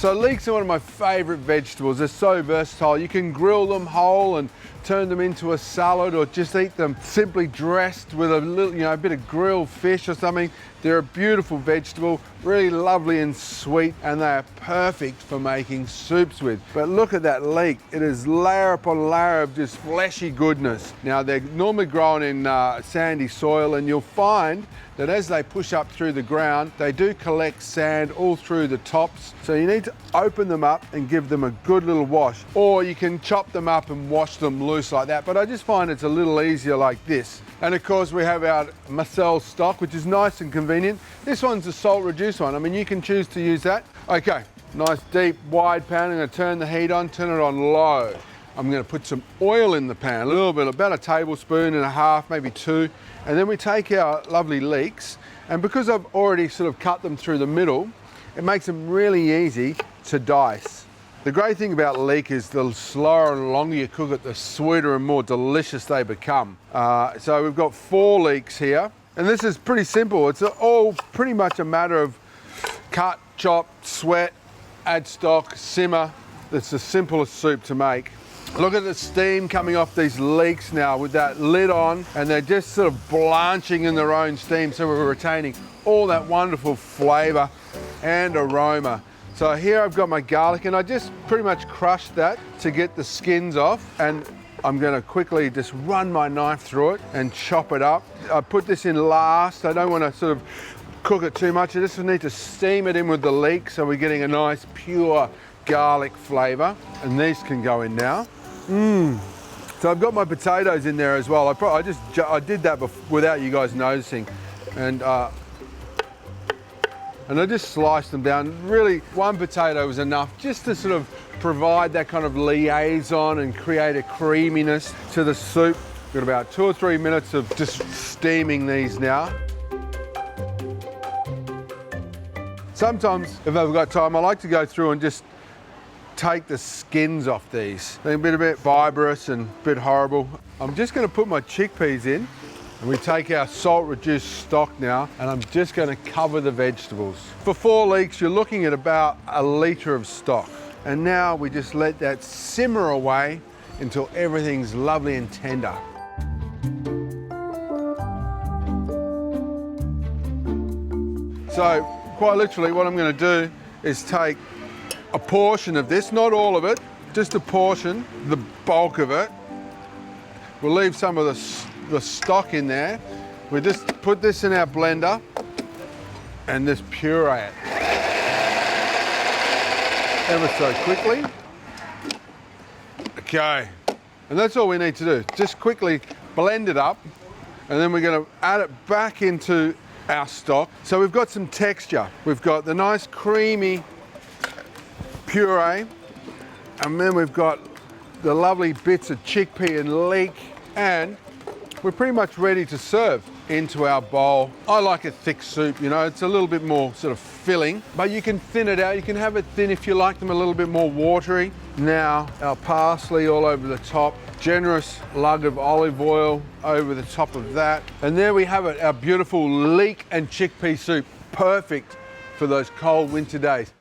So leeks are one of my favourite vegetables. They're so versatile. You can grill them whole and turn them into a salad, or just eat them simply dressed with a little, a bit of grilled fish or something. They're a beautiful vegetable, really lovely and sweet, and they are perfect for making soups with. But look at that leek. It is layer upon layer of just fleshy goodness. Now, they're normally grown in sandy soil, and you'll find that as they push up through the ground, they do collect sand all through the tops. So you need to open them up and give them a good little wash, or you can chop them up and wash them loose like that. But I just find it's a little easier like this. And of course we have our Marcel stock, which is nice and convenient. This one's a salt reduced one. I mean, you can choose to use that. Okay, nice deep wide pan. I'm going to turn the heat on, turn it on low. I'm going to put some oil in the pan, a little bit, about a tablespoon and a half, maybe 2. And then we take our lovely leeks, and because I've already sort of cut them through the middle, it makes them really easy to dice. The great thing about leek is the slower and longer you cook it, the sweeter and more delicious they become. So we've got 4 leeks here, and this is pretty simple. It's all pretty much a matter of cut, chop, sweat, add stock, simmer. It's the simplest soup to make. Look at the steam coming off these leeks now with that lid on, and they're just sort of blanching in their own steam, so we're retaining all that wonderful flavour and aroma. So here I've got my garlic, and I just pretty much crushed that to get the skins off, and I'm going to quickly just run my knife through it and chop it up. I put this in last. I don't want to sort of cook it too much. I just need to steam it in with the leek so we're getting a nice pure garlic flavour, and these can go in now. So I've got my potatoes in there as well. I did that without you guys noticing, and I just sliced them down. Really, 1 potato was enough just to sort of provide that kind of liaison and create a creaminess to the soup. Got about 2 or 3 minutes of just steaming these now. Sometimes, if I've got time, I like to go through and just take the skins off these. They're a bit fibrous and a bit horrible. I'm just going to put my chickpeas in, and we take our salt reduced stock now, and I'm just going to cover the vegetables. For 4 leeks, you're looking at about a litre of stock. And now we just let that simmer away until everything's lovely and tender. So quite literally what I'm going to do is take a portion of this, not all of it, just a portion, the bulk of it. We'll leave some of the stock in there. We just put this in our blender and just puree it ever so quickly. Okay, and that's all we need to do. Just quickly blend it up, and then we're going to add it back into our stock. So we've got some texture. We've got the nice creamy puree, and then we've got the lovely bits of chickpea and leek, and we're pretty much ready to serve into our bowl. I like a thick soup, it's a little bit more sort of filling, but you can thin it out. You can have it thin if you like them a little bit more watery. Now our parsley all over the top, generous lug of olive oil over the top of that, and there we have it, our beautiful leek and chickpea soup, perfect for those cold winter days.